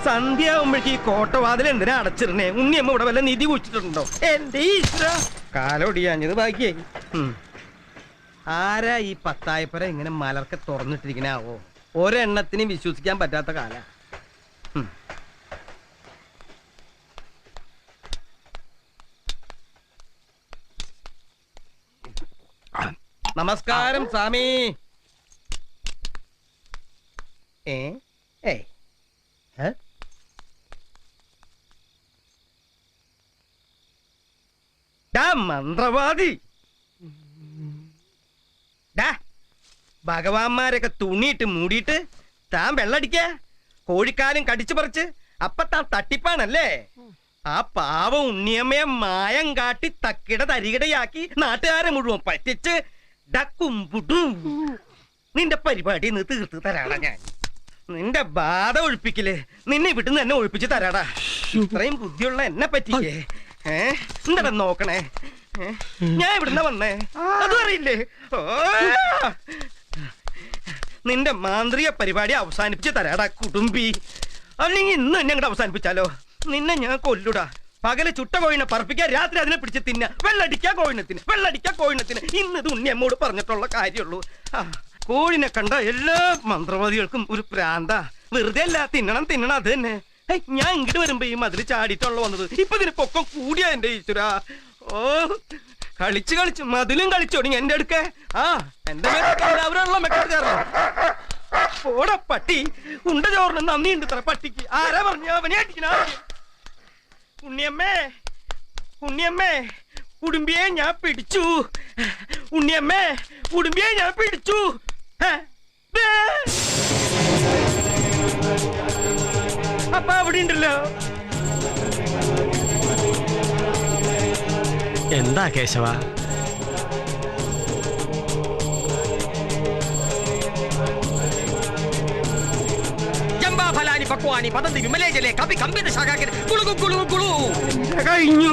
സന്ധ്യയാവുമ്പോഴേക്ക് ഈ കോട്ടവാതിൽ എന്തിനാ അടച്ചിരുന്നേ? ഉണ്ണിയമ്മ ഇവിടെ വല്ല നിധി കുടിച്ചിട്ടുണ്ടോ? എന്റെ ഈശ്വര, കാലൊടിയാഞ്ഞത് ബാക്കിയായി. ആരാ ഈ പത്തായപ്പര ഇങ്ങനെ മലർക്കെ തുറന്നിട്ടിരിക്കണാവോ? ഒരെണ്ണത്തിനും വിശ്വസിക്കാൻ പറ്റാത്ത കാല. നമസ്കാരം സ്വാമി. മന്ത്രവാദി, ഭഗവാന്മാരൊക്കെ തുണിയിട്ട് മൂടിയിട്ട് താൻ വെള്ളടിക്ക, കോഴിക്കാലും കടിച്ചു പറിച്ച്. അപ്പൊ താൻ തട്ടിപ്പാണല്ലേ? ആ പാവം ഉണ്ണിയമ്മയെ മായം കാട്ടി തക്കിട തരികിടയാക്കി നാട്ടുകാരെ മുഴുവൻ പറ്റിച്ച് ഡക്കുംപുടും. നിന്റെ പരിപാടി നിന്ന് തീർത്ത് തരാടാ ഞാൻ. നിന്റെ ബാധ ഒഴിപ്പിക്കല് നിന്നെ ഇവിടുന്ന് എന്നെ ഒഴിപ്പിച്ച് തരാടാ. ഇത്രയും ബുദ്ധിയുള്ള എന്നെ പറ്റിക്കേ. എന്താ നോക്കണേ? ഞാൻ ഇവിടുന്ന് വന്നേ അതും അറിയില്ലേ? നിന്റെ മാന്ത്രിക പരിപാടി അവസാനിപ്പിച്ച് തരാടാ കുടുംബി. അല്ലെങ്കിൽ ഇന്ന് എന്നെ അങ്ങോട്ട് അവസാനിപ്പിച്ചാലോ? നിന്നെ ഞാൻ കൊല്ലുടാ. പകല് ചുട്ട കോഴിനെ പറപ്പിക്കാൻ, രാത്രി അതിനെ പിടിച്ച് തിന്ന. വെള്ളടിക്കാ കോഴിനത്തിന്, വെള്ളടിക്കാ കോഴിനത്തിന്. ഇന്ന് ഇത് ഉണ്ണിയമ്മോട് പറഞ്ഞിട്ടുള്ള കാര്യമുള്ളൂ. കോഴിനെ കണ്ട എല്ലാ മന്ത്രവാദികൾക്കും ഒരു പ്രാന്ത. വെറുതെ അല്ല, തിന്നണം തിന്നണം അത് തന്നെ. ഞാൻ ഇങ്ങോട്ട് വരുമ്പോ ഈ മതിൽ ചാടിയിട്ടുള്ള വന്നത്. ഇപ്പൊ ഇതിന് പൊക്കം കൂടിയാ എന്റെ ഈശ്വര. ഓ, കളിച്ച് കളിച്ച് മതിലും കളിച്ചോടി എന്റെ അടുക്ക. എന്റെ എല്ലാവരുള്ള മെക്കാറുകാരോ പോടാ പട്ടി. ഉണ്ട ചോറിന് നന്ദിയുണ്ട് ഇത്ര പട്ടിക്ക്. ആരാ പറഞ്ഞു അവനെ അടിക്കണ? ഉണ്ണിയമ്മേ, ഉണ്ണിയമ്മേ, ഉടുമ്പിയെ ഞാൻ പിടിച്ചു. ഉണ്ണിയമ്മേ, ഉടുമ്പിയെ ഞാൻ പിടിച്ചു. അപ്പൊ അവിടെ ഉണ്ടല്ലോ. എന്താ കേശവ? കഴിഞ്ഞു.